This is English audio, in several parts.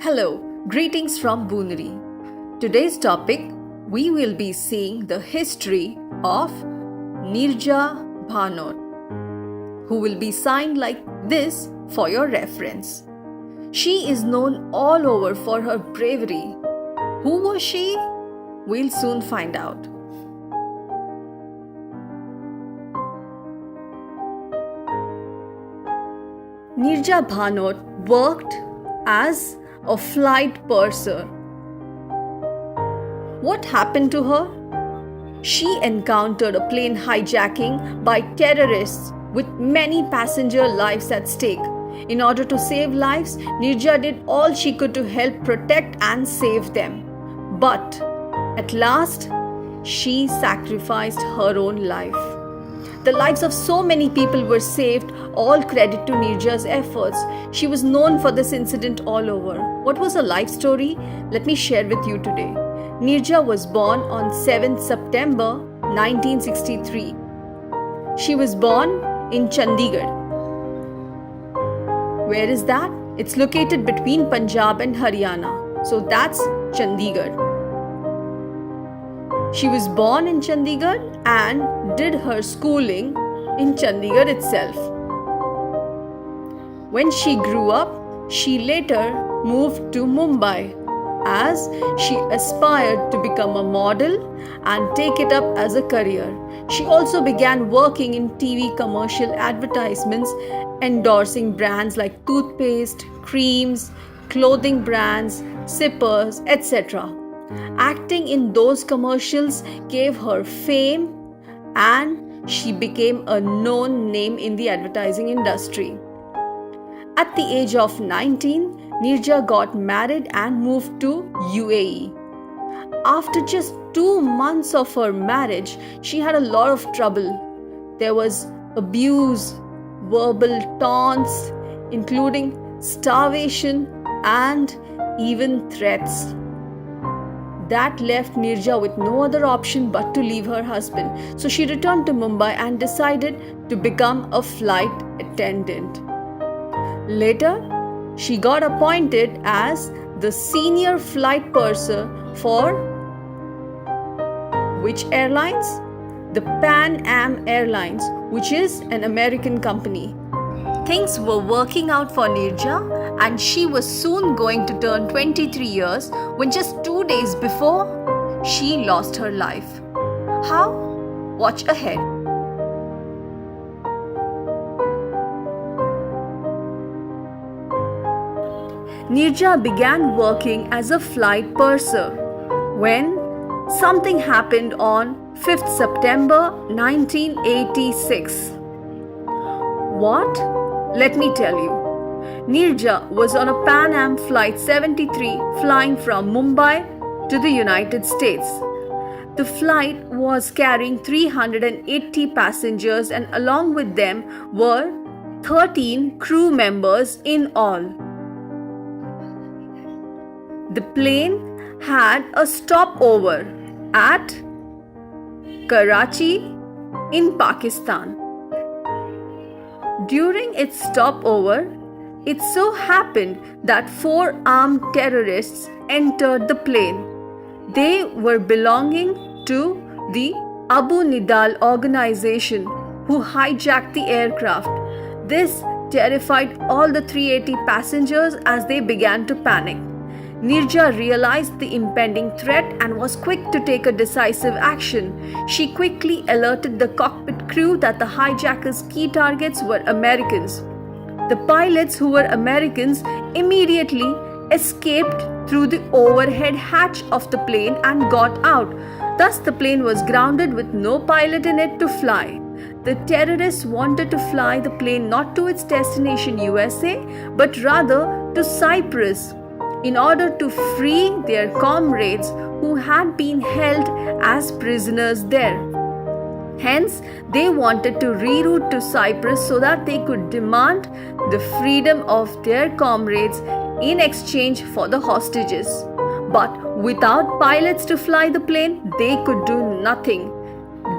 Hello, greetings from Booneri. Today's topic, we will be seeing the history of Nirja Bhanot, who will be signed like this for your reference. She is known all over for her bravery. Who was she? We'll soon find out. Nirja Bhanot worked as a flight purser. What happened to her? She encountered a plane hijacking by terrorists with many passenger lives at stake. In order to save lives, Nirja did all she could to help protect and save them. But at last, she sacrificed her own life. The lives of so many people were saved, all credit to Nirja's efforts. She was known for this incident all over. What was her life story? Let me share with you today. Nirja was born on 7th September 1963. She was born in Chandigarh. Where is that? It's located between Punjab and Haryana. So that's Chandigarh. She was born in Chandigarh and did her schooling in Chandigarh itself. When she grew up, she later moved to Mumbai as she aspired to become a model and take it up as a career. She also began working in TV commercial advertisements, endorsing brands like toothpaste, creams, clothing brands, sippers, etc. Acting in those commercials gave her fame and she became a known name in the advertising industry. At the age of 19, Nirja got married and moved to UAE. After just 2 months of her marriage, she had a lot of trouble. There was abuse, verbal taunts, including starvation and even threats. That left Nirja with no other option but to leave her husband. So she returned to Mumbai and decided to become a flight attendant. Later, she got appointed as the senior flight purser for which airlines? The Pan Am Airlines, which is an American company. Things were working out for Nirja and she was soon going to turn 23 years when just 2 days before, she lost her life. How? Watch ahead. Nirja began working as a flight purser when something happened on 5th September 1986. What? Let me tell you. Nirja was on a Pan Am Flight 73 flying from Mumbai to the United States. The flight was carrying 380 passengers and along with them were 13 crew members in all. The plane had a stopover at Karachi in Pakistan. During its stopover, it so happened that 4 armed terrorists entered the plane. They were belonging to the Abu Nidal organization who hijacked the aircraft. This terrified all the 380 passengers as they began to panic. Nirja realized the impending threat and was quick to take a decisive action. She quickly alerted the cockpit crew that the hijackers' key targets were Americans. The pilots, who were Americans, immediately escaped through the overhead hatch of the plane and got out. Thus, the plane was grounded with no pilot in it to fly. The terrorists wanted to fly the plane not to its destination USA, but rather to Cyprus, in order to free their comrades who had been held as prisoners there. Hence, they wanted to reroute to Cyprus so that they could demand the freedom of their comrades in exchange for the hostages. But without pilots to fly the plane, they could do nothing.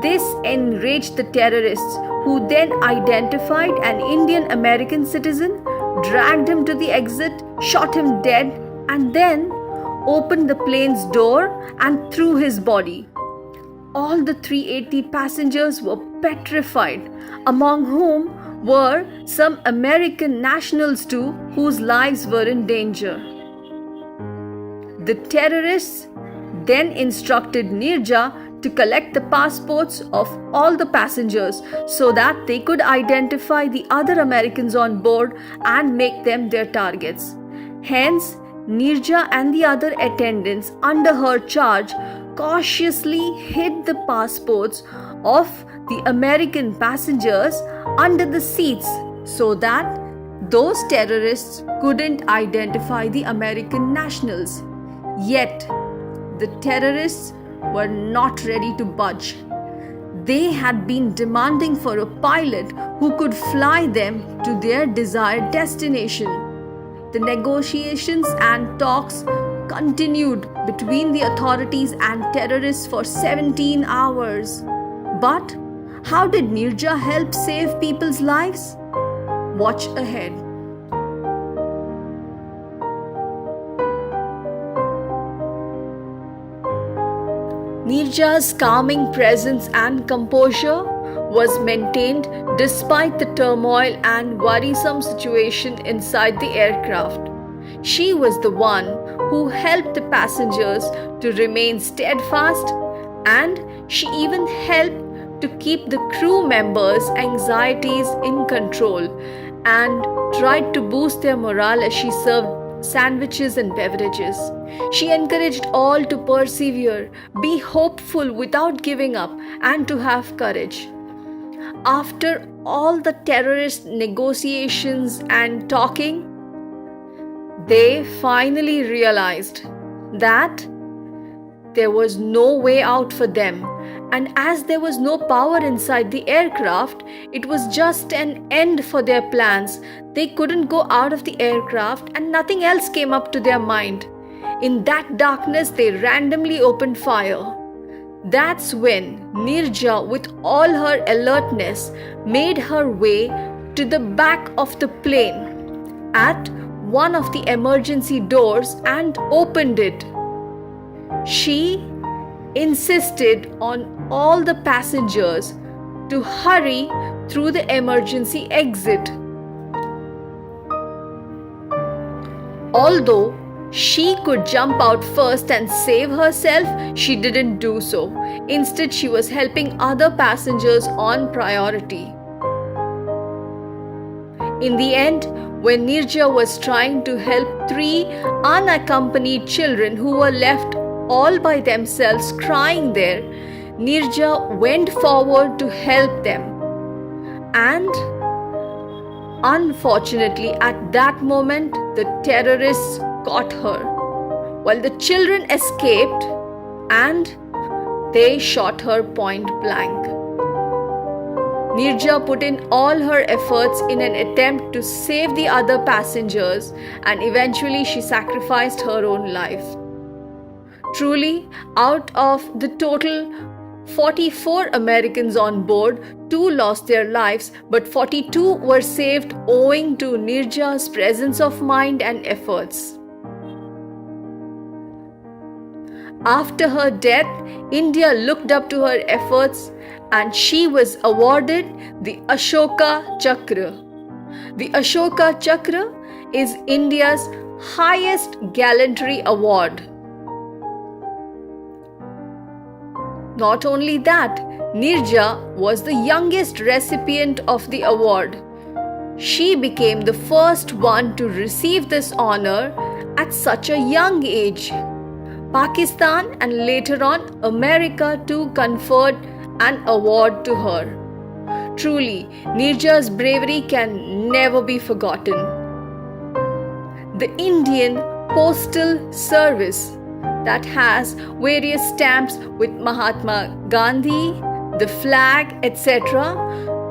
This enraged the terrorists, who then identified an Indian American citizen, dragged him to the exit, shot him dead, and then opened the plane's door and threw his body. All the 380 passengers were petrified, among whom were some American nationals too, whose lives were in danger. The terrorists then instructed Neerja to collect the passports of all the passengers so that they could identify the other Americans on board and make them their targets. Hence, Neerja and the other attendants under her charge cautiously hid the passports of the American passengers under the seats so that those terrorists couldn't identify the American nationals. Yet, the terrorists were not ready to budge. They had been demanding for a pilot who could fly them to their desired destination. The negotiations and talks continued between the authorities and terrorists for 17 hours. But how did Neerja help save people's lives? Watch ahead. Neerja's calming presence and composure was maintained despite the turmoil and worrisome situation inside the aircraft. She was the one who helped the passengers to remain steadfast, and she even helped to keep the crew members' anxieties in control and tried to boost their morale as she served sandwiches and beverages. She encouraged all to persevere, be hopeful without giving up, and to have courage. After all the terrorist negotiations and talking, they finally realized that there was no way out for them, and as there was no power inside the aircraft, it was just an end for their plans. They couldn't go out of the aircraft, and nothing else came up to their mind. In that darkness, they randomly opened fire. That's when Neerja, with all her alertness, made her way to the back of the plane at one of the emergency doors and opened it. She insisted on all the passengers to hurry through the emergency exit. Although she could jump out first and save herself, she didn't do so. Instead, she was helping other passengers on priority. In the end, when Neerja was trying to help 3 unaccompanied children who were left all by themselves crying there, Neerja went forward to help them. And unfortunately, at that moment, the terrorists caught her, while the children escaped and they shot her point blank. Neerja put in all her efforts in an attempt to save the other passengers, and eventually she sacrificed her own life. Truly, out of the total 44 Americans on board, 2 lost their lives, but 42 were saved owing to Neerja's presence of mind and efforts. After her death, India looked up to her efforts and she was awarded the Ashoka Chakra. The Ashoka Chakra is India's highest gallantry award. Not only that, Neerja was the youngest recipient of the award. She became the first one to receive this honor at such a young age. Pakistan and later on America too conferred an award to her. Truly, Neerja's bravery can never be forgotten. The Indian Postal Service, that has various stamps with Mahatma Gandhi, the flag, etc.,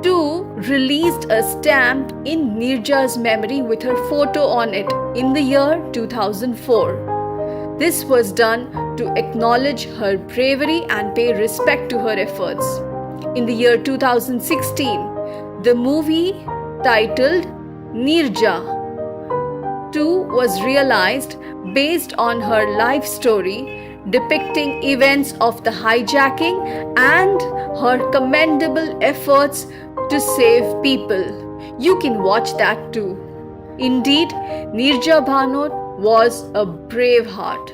too released a stamp in Neerja's memory with her photo on it in the year 2004. This was done to acknowledge her bravery and pay respect to her efforts. In the year 2016, the movie titled Neerja 2 was realized based on her life story depicting events of the hijacking and her commendable efforts to save people. You can watch that too. Indeed, Neerja Bhanot was a brave heart.